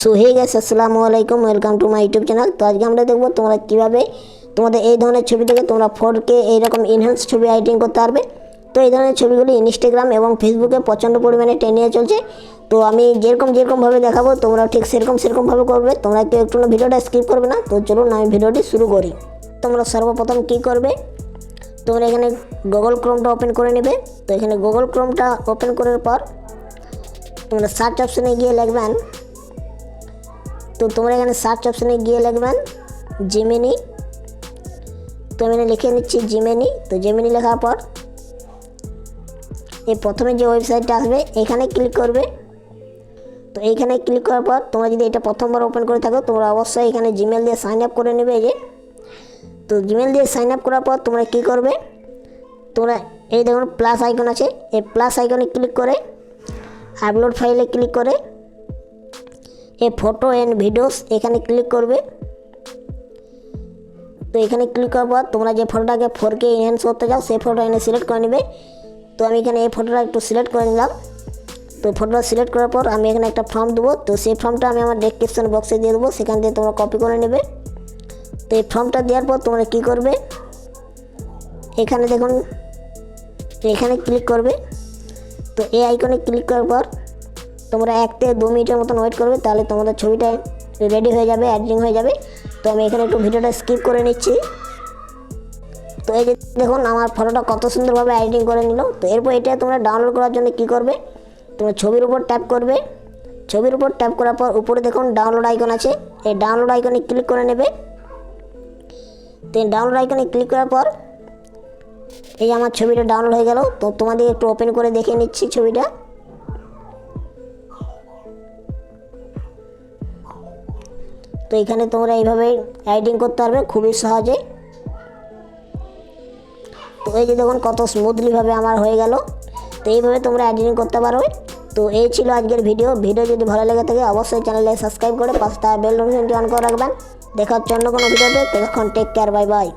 So hey guys, আসসালামু আলাইকুম, welcome to my YouTube channel. তো আজকে আমরা দেখব তোমরা কীভাবে তোমাদের এই ধরনের ছবি থেকে তোমরা 4K এইরকম ইনহ্যান্স ছবি এডিটিং করতে পারবে। তো এই ধরনের ছবিগুলি ইনস্টাগ্রাম এবং ফেসবুকে প্রচণ্ড পরিমাণে ট্রেন্ডিংয়ে চলছে। তো আমি যেরকমভাবে দেখাবো তোমরা ঠিক সেরকমভাবে করবে। তোমরা কেউ একটু ভিডিওটা স্কিপ করবে না। তো চলুন আমি ভিডিওটি শুরু করি। তোমরা সর্বপ্রথম কী করবে, তোমরা এখানে গুগল ক্রোমটা ওপেন করে নেবে। তো এখানে গুগল ক্রোমটা ওপেন করার পর তোমরা সার্চ অপশানে গিয়ে লিখবেন, তো তোমরা এখানে সার্চ অপশানে গিয়ে লিখবেন জেমিনি। তো আমি লিখে নিচ্ছি জেমিনি। তো জেমিনি লেখার পর এই প্রথমে যে ওয়েবসাইটটা আসবে এখানে ক্লিক করবে। তো এইখানে ক্লিক করার পর তোমরা যদি এটা প্রথমবার ওপেন করে থাকো তোমরা অবশ্যই এখানে জিমেল দিয়ে সাইন আপ করে নেবে। এই যে, তো জিমেল দিয়ে সাইন আপ করার পর তোমরা কী করবে, তোমরা এই দেখুন প্লাস আইকন আছে, এই প্লাস আইকনে ক্লিক করে আপলোড ফাইলে ক্লিক করে এই ফটো অ্যান্ড ভিডিওস এখানে ক্লিক করবে। তো এখানে ক্লিক করার পর তোমরা যে ফটোটাকে 4K এনহ্যান্স করতে চাও সেই ফটো এনে সিলেক্ট করে নেবে। তো আমি এখানে এই ফটোটা একটু সিলেক্ট করে নিলাম। তো ফটোটা সিলেক্ট করার পর আমি এখানে একটা ফর্ম দেবো। তো সেই ফর্মটা আমি আমার ডেসক্রিপশন বক্সে দিয়ে দেবো, সেখান থেকে তোমরা কপি করে নেবে। তো এই ফর্মটা দেওয়ার পর তোমরা কী করবে, এখানে দেখুন এখানে ক্লিক করবে। তো এই আইকনে ক্লিক করার পর তোমরা 1 থেকে 2 মিনিটের মতন ওয়েট করবে, তাহলে তোমাদের ছবিটা রেডি হয়ে যাবে, এডিটিং হয়ে যাবে। তো আমি এখানে একটু ভিডিওটা স্কিপ করে নিচ্ছি। তো এই যে দেখুন আমার ফটোটা কত সুন্দরভাবে এডিটিং করে নিল। তো এরপর এটা তোমরা ডাউনলোড করার জন্য কী করবে, তোমরা ছবির উপর ট্যাপ করবে। ছবির উপর ট্যাপ করার পর উপরে দেখুন ডাউনলোড আইকন আছে, এই ডাউনলোড আইকনে ক্লিক করে নেবে। তো এই ডাউনলোড আইকনে ক্লিক করার পর এই আমার ছবিটা ডাউনলোড হয়ে গেল। তো তোমাদের একটু ওপেন করে দেখে নিচ্ছি ছবিটা। তো এখানে তোমরা এইভাবে এডিটিং করতে পারবে খুবই সহজে। তো এই যে দেখুন কত স্মুথলিভাবে আমার হয়ে গেল। তো এইভাবে তোমরা এডিটিং করতে পারো। তো এই ছিল আজকের ভিডিও যদি ভালো লেগে থাকে অবশ্যই চ্যানেলে সাবস্ক্রাইব করে পাশে থাকা বেল নোটিফিকেশনটি অন করে রাখবেন। দেখা হচ্ছে অন্য কোনো ভিডিওতে। ততক্ষণ টেক কেয়ার, বাই বাই।